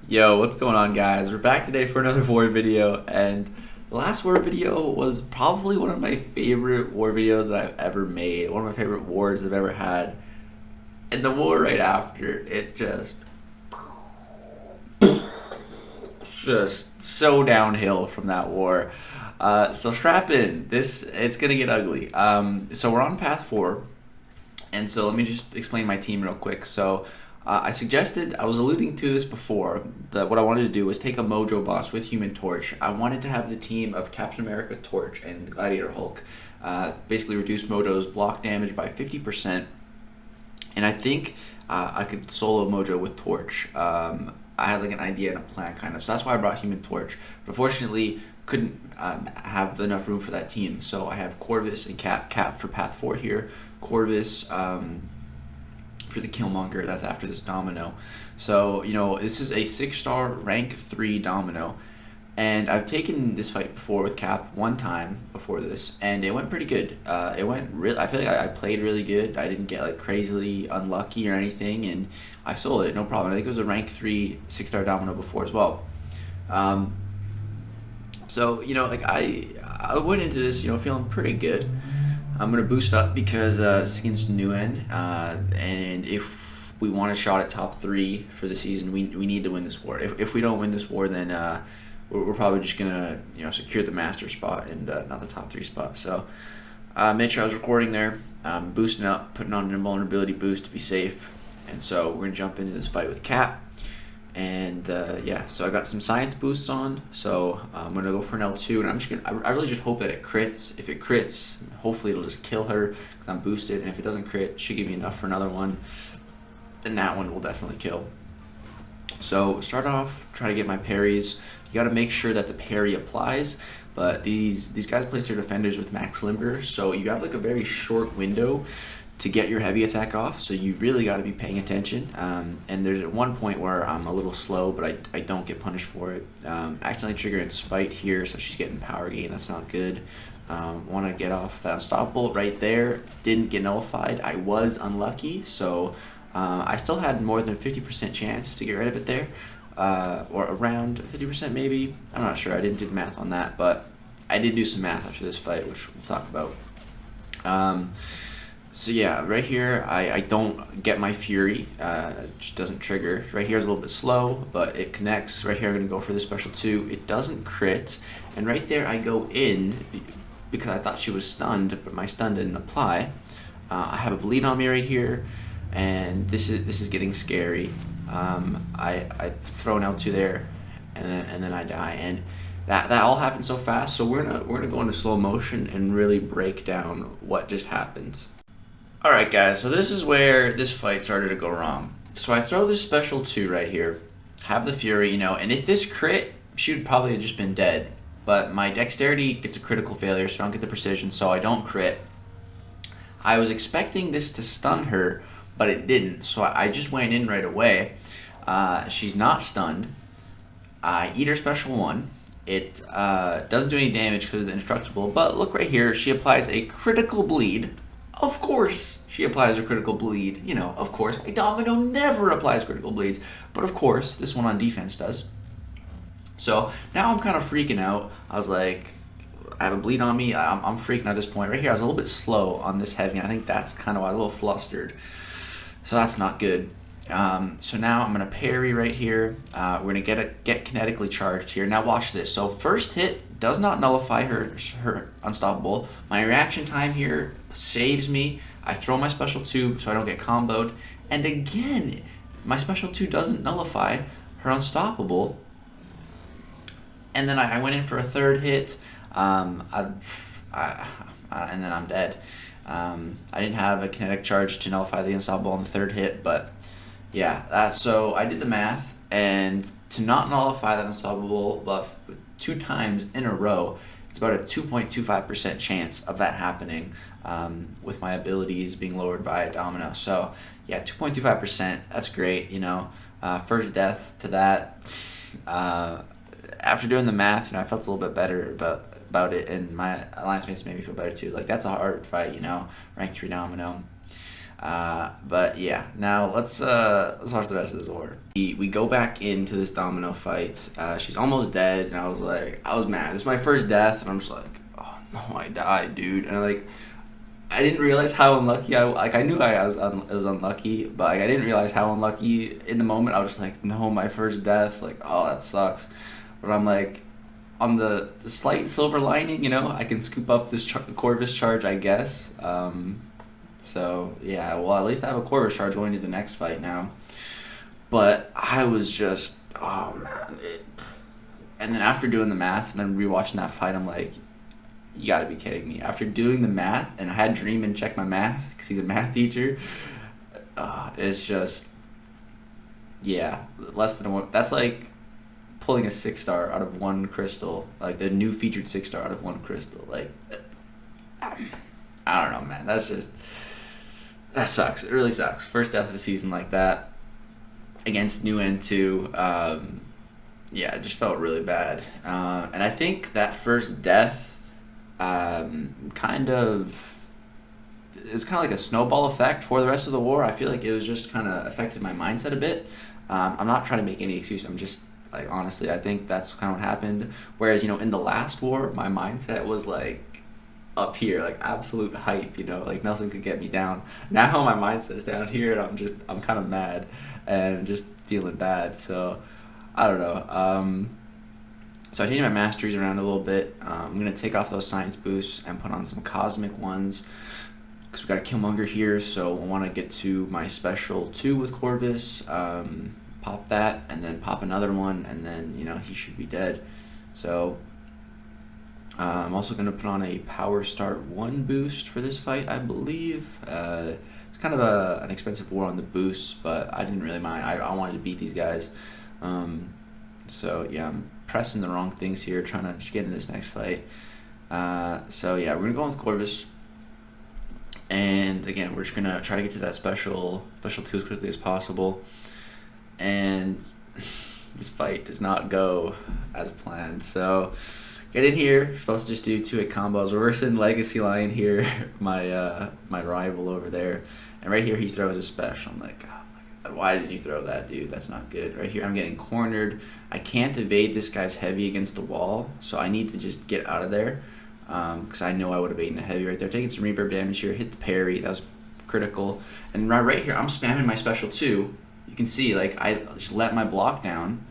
Yo, what's going on, guys? We're back today for another war video, and the last war video was probably one of my favorite war videos that I've ever made, one of my favorite wars I've ever had. And the war right after, it just so downhill from that war. So strap in, it's gonna get ugly. So we're on path 4, and so let me just explain my team real quick. So I was alluding to this before, that what I wanted to do was take a Mojo Boss with Human Torch. I wanted to have the team of Captain America, Torch, and Gladiator Hulk basically reduce Mojo's block damage by 50%. And I think I could solo Mojo with Torch. I had like an idea and a plan kind of, so that's why I brought Human Torch. But unfortunately, couldn't have enough room for that team. So I have Corvus and Cap for Path 4 here. Corvus for the Killmonger, that's after this Domino. So, this is a 6-star rank 3 Domino. And I've taken this fight before with Cap one time before this, and it went pretty good. I feel like I played really good. I didn't get like crazily unlucky or anything, and I sold it, no problem. I think it was a rank 3 6-star Domino before as well. So, I went into this, feeling pretty good. I'm going to boost up because it's against NewN, and if we want a shot at top 3 for the season, we need to win this war. If we don't win this war, then we're probably just going to secure the master spot and not the top 3 spot. So made sure I was recording there, boosting up, putting on an invulnerability boost to be safe. And so we're going to jump into this fight with Cap. And so I got some science boosts on, so I'm gonna go for an L2, and I really just hope that it crits. If it crits, hopefully it'll just kill her because I'm boosted, and if it doesn't crit, it should give me enough for another one, and that one will definitely kill. So start off, try to get my parries. You got to make sure that the parry applies, but these guys place their defenders with max limber, so you have like a very short window to get your heavy attack off, so you really got to be paying attention. And there's at one point where I'm a little slow, but I don't get punished for it. Accidentally triggering Spite here, so she's getting power gain. That's not good. Want to get off that Unstoppable right there. Didn't get nullified. I was unlucky, so I still had more than 50% chance to get rid of it there, or around 50% maybe. I'm not sure. I didn't do the math on that, but I did do some math after this fight, which we'll talk about. So yeah, right here, I don't get my Fury, it just doesn't trigger. Right here is a little bit slow, but it connects. Right here, I'm going to go for the special 2. It doesn't crit, and right there I go in because I thought she was stunned, but my stun didn't apply. I have a bleed on me right here, and this is getting scary. I throw an L2 there, and then I die, and that all happened so fast. So we're gonna go into slow motion and really break down what just happened. Alright guys, so this is where this fight started to go wrong. So I throw this special 2 right here, have the Fury, and if this crit, she would probably have just been dead. But my dexterity gets a critical failure, so I don't get the precision, so I don't crit. I was expecting this to stun her, but it didn't, so I just went in right away. She's not stunned. I eat her special 1. It doesn't do any damage because of the indestructible, but look right here, she applies a critical bleed. Of course she applies a critical bleed, of course. My Domino never applies critical bleeds, but of course this one on defense does. So now I'm kind of freaking out. I was like, I have a bleed on me. I'm freaking out at this point. Right here, I was a little bit slow on this heavy, and I think that's kind of why I was a little flustered. So that's not good. So now I'm going to parry right here. We're going to get kinetically charged here. Now watch this. So first hit does not nullify her Unstoppable. My reaction time here saves me. I throw my special 2 so I don't get comboed. And again, my special 2 doesn't nullify her Unstoppable. And then I went in for a third hit, and then I'm dead. I didn't have a kinetic charge to nullify the Unstoppable on the third hit, but yeah, so I did the math, and to not nullify that Unstoppable buff 2 times in a row, it's about a 2.25% chance of that happening, with my abilities being lowered by a Domino. So yeah, 2.25%, that's great, first death to that. After doing the math, I felt a little bit better about it, and my alliance mates made me feel better too. Like, that's a hard fight, rank 3 Domino. But yeah, now let's watch the rest of this war. We go back into this domino fight. She's almost dead, and I was mad. This is my first death, and I'm just like, oh no, I died, dude. And I didn't realize how unlucky I knew it was unlucky, but I didn't realize how unlucky in the moment. I was just like, no, my first death, like, oh, that sucks. But I'm like, on the slight silver lining, I can scoop up this Corvus charge, I guess. So yeah, well, at least I have a Corvus charge going to the next fight now. But I was just, oh man. And then after doing the math and then rewatching that fight, I'm like, you gotta be kidding me. After doing the math, and I had Dreamin check my math, because he's a math teacher, it's just, yeah, less than one. That's like pulling a 6-star out of one crystal, like the new featured 6-star out of one crystal. Like, I don't know, man. That sucks. It really sucks. First death of the season like that against NewN too. Yeah, it just felt really bad. And I think that first death kind of like a snowball effect for the rest of the war. I feel like it was just kind of affected my mindset a bit. I'm not trying to make any excuse. I'm just like, honestly, I think that's kind of what happened. Whereas, in the last war, my mindset was like up here, like absolute hype, like nothing could get me down. Now my mindset's down here, and I'm kind of mad and just feeling bad. So I don't know. So I changed my masteries around a little bit. I'm gonna take off those science boosts and put on some cosmic ones, because we got a Killmonger here. So I want to get to my special 2 with Corvus, pop that, and then pop another one, and then he should be dead. So I'm also going to put on a Power Start 1 boost for this fight, I believe. It's kind of an expensive war on the boosts, but I didn't really mind. I wanted to beat these guys. So yeah, I'm pressing the wrong things here, trying to just get into this next fight. So yeah, we're going to go on with Corvus. And again, we're just going to try to get to that special 2 as quickly as possible. And this fight does not go as planned. So get in here. Supposed to just do 2-hit combos. We're versing Legacy Lion here, my rival over there. And right here he throws a special. I'm like, oh my God, why did you throw that, dude? That's not good. Right here I'm getting cornered. I can't evade this guy's heavy against the wall, so I need to just get out of there. Because I know I would have eaten a heavy right there. Taking some reverb damage here. Hit the parry. That was critical. And right here I'm spamming my special 2. You can see, like, I just let my block down,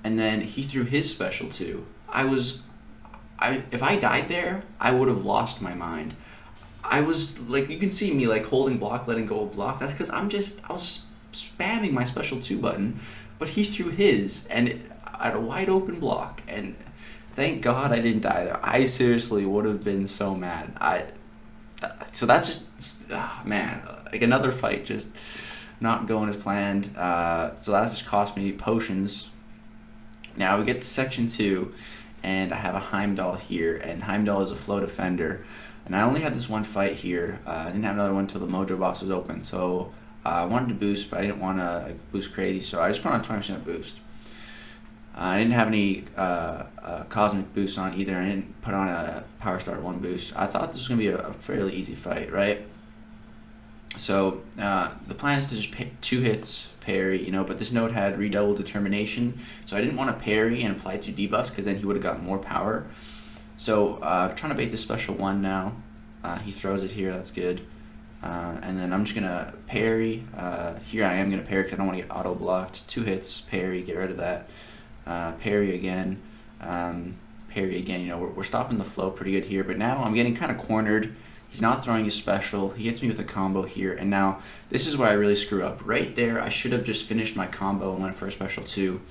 and then he threw his special 2. If I died there, I would have lost my mind. I was, like, you can see me, like, holding block, letting go of block. That's because I was spamming my special 2 button, but he threw his, and I had a wide open block, and thank God I didn't die there. I seriously would have been so mad. So that's just, man, like, another fight just not going as planned. So that just cost me potions. Now we get to section 2, and I have a Heimdall here, and Heimdall is a flow defender. And I only had this one fight here. I didn't have another one until the Mojo Boss was open. So I wanted to boost, but I didn't want to boost crazy, so I just put on a 20% boost. I didn't have any cosmic boosts on either. I didn't put on a Power Start 1 boost. I thought this was going to be a fairly easy fight, right? So the plan is to just 2 hits, parry, but this node had redoubled determination, so I didn't want to parry and apply 2 debuffs, because then he would have gotten more power. So trying to bait this special 1 now. He throws it here, that's good. And then I'm just going to parry. Here I am going to parry because I don't want to get auto-blocked. 2 hits, parry, get rid of that. Parry again. Parry again. We're stopping the flow pretty good here, but now I'm getting kind of cornered. He's not throwing his special. He hits me with a combo here, and now this is where I really screw up. Right there, I should have just finished my combo and went for a special 2,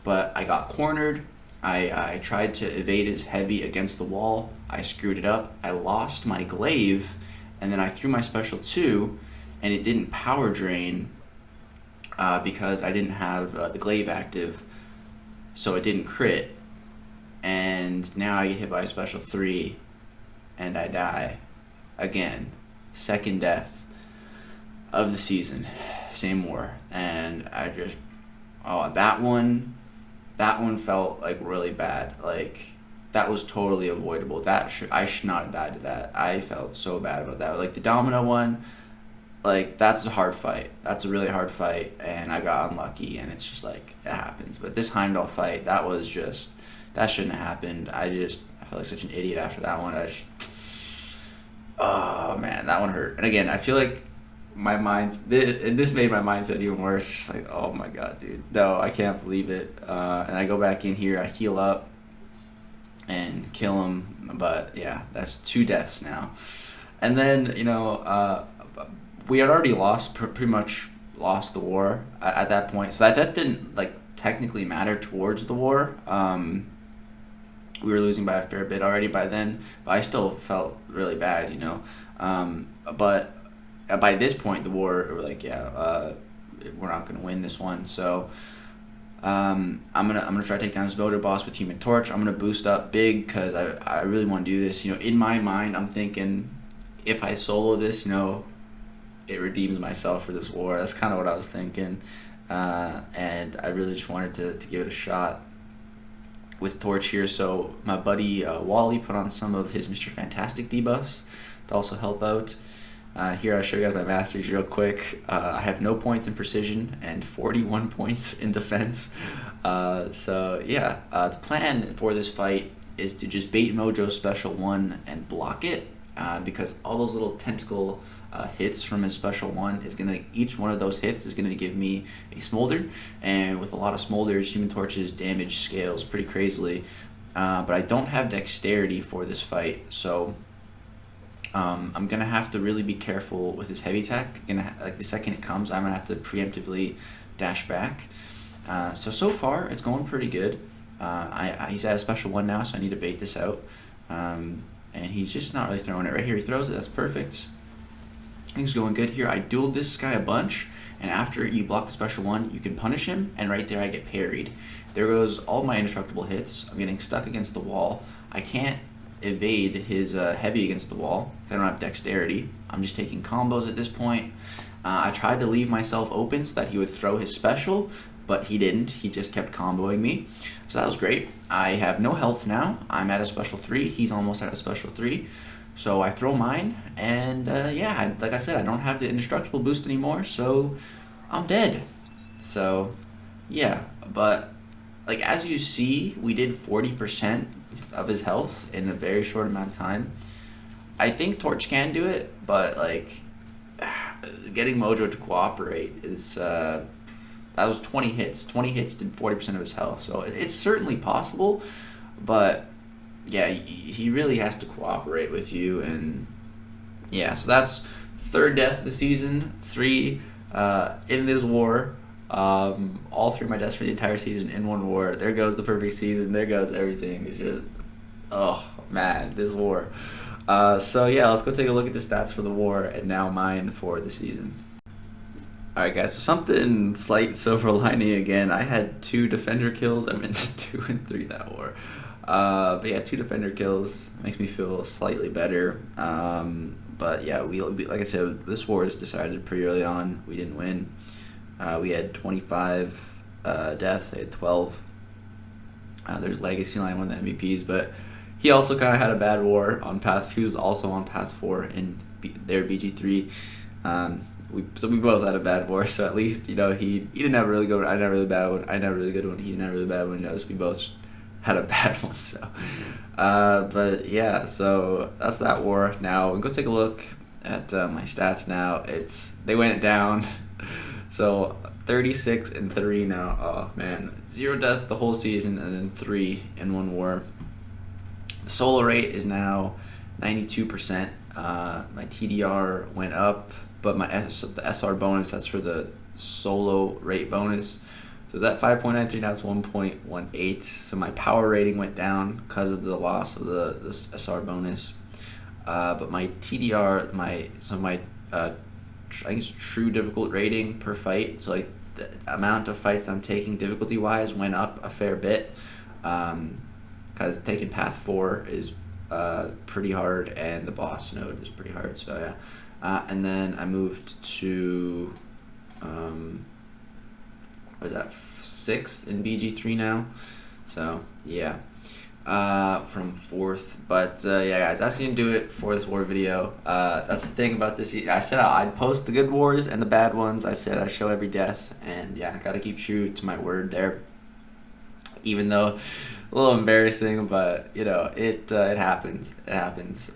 but I got cornered. I tried to evade his heavy against the wall. I screwed it up. I lost my glaive, and then I threw my special 2, and it didn't power drain because I didn't have the glaive active, so it didn't crit. And now I get hit by a special 3, and I die. Again, second death of the season, same war, and I just, that one felt like really bad. Like, that was totally avoidable. I should not have died to that. I felt so bad about that. Like the domino one, like that's a hard fight. That's a really hard fight, and I got unlucky, and it's just like it happens. But this Heimdall fight, that shouldn't have happened. I felt like such an idiot after that one. Oh man, that one hurt. And again, I feel like this made my mindset even worse. Just like, oh my god, dude, no, I can't believe it. And I go back in here, I heal up and kill him, but yeah, that's 2 deaths now. And then we had already pretty much lost the war at that point, so that death didn't like technically matter towards the war. We were losing by a fair bit already by then, but I still felt really bad, but by this point the war, we're like, we're not gonna win this one. So I'm gonna try to take down this Mojo Boss with Human Torch. I'm gonna boost up big because I really want to do this. In my mind, I'm thinking if I solo this, it redeems myself for this war. That's kind of what I was thinking, and I really just wanted to give it a shot with Torch here. So my buddy Wally put on some of his Mr. Fantastic debuffs to also help out. Here I'll show you guys my masteries real quick. I have no points in precision and 41 points in defense. The plan for this fight is to just bait Mojo's special 1 and block it, because all those little tentacle hits from his special 1 each one of those hits is gonna give me a smolder, and with a lot of smolders, Human Torch's damage scales pretty crazily. But I don't have dexterity for this fight, so I'm gonna have to really be careful with his heavy attack. The second it comes, I'm gonna have to preemptively dash back. So far it's going pretty good. He's at a special 1 now, so I need to bait this out. And he's just not really throwing it. Right here he throws it. That's perfect. Things going good here. I dueled this guy a bunch, and after you block the special 1, you can punish him, and right there I get parried. There goes all my indestructible hits. I'm getting stuck against the wall. I can't evade his heavy against the wall because I don't have dexterity. I'm just taking combos at this point. I tried to leave myself open so that he would throw his special, but he didn't. He just kept comboing me. So that was great. I have no health now. I'm at a special 3. He's almost at a special 3. So I throw mine, and like I said, I don't have the indestructible boost anymore, so I'm dead. So yeah, but like as you see, we did 40% of his health in a very short amount of time. I think Torch can do it, but like getting Mojo to cooperate is that was 20 hits. 20 hits did 40% of his health, so it's certainly possible, but yeah, he really has to cooperate with you. And yeah, so that's 3rd death of the season, 3 in this war. All 3 of my deaths for the entire season in one war. There goes the perfect season. There goes everything. It's just, oh man, this war. So yeah, let's go take a look at the stats for the war and now mine for the season. Alright guys, so something slight silver lining again. I had 2 defender kills. I'm into 2 and 3 that war. But yeah, 2 defender kills makes me feel slightly better. But yeah, we like I said, this war is decided pretty early on. We didn't win. We had 25 deaths. They had 12. There's Legacy Line, one of the MVPs, but he also kind of had a bad war on path. He was also on path 4 in their BG3. So we both had a bad war. So at least he didn't have a really good one. I didn't have a really bad one. I didn't have a really good one. He didn't have a really bad one. We both had a bad one. So, but yeah, so that's that war. Now we'll go take a look at my stats. Now they went down. So 36 and 3 now. Oh man, 0 deaths the whole season, and then 3 in one war. The solo rate is now 92%. My TDR went up, but the SR bonus, that's for the solo rate bonus. So it's at 5.93, now it's 1.18. So my power rating went down because of the loss of the SR bonus. But my TDR, my I think it's true difficult rating per fight. So like the amount of fights I'm taking difficulty wise went up a fair bit. Because taking path 4 is pretty hard, and the boss node is pretty hard. So yeah, and then I moved to what is that, 6th in BG3 now. So yeah, from 4th, but yeah, guys, that's gonna do it for this war video. That's the thing about this. I said I'd post the good wars and the bad ones. I said I'd show every death, and yeah, I gotta keep true to my word there. Even though a little embarrassing, but you know, it happens. It happens.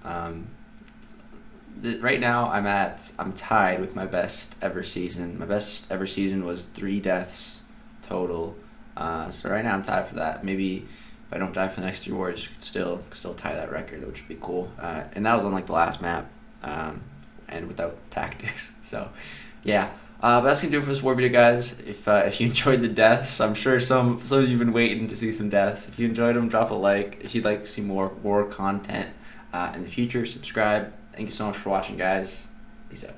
Right now, I'm tied with my best ever season. My best ever season was 3 deaths total. So right now I'm tied for that. Maybe if I don't die for the next 3 wars, could still tie that record, which would be cool. And that was on like the last map, and without tactics. So yeah. But that's gonna do it for this war video, guys. If you enjoyed the deaths, I'm sure some of you have been waiting to see some deaths. If you enjoyed them, drop a like. If you'd like to see more war content in the future, subscribe. Thank you so much for watching, guys. Peace out.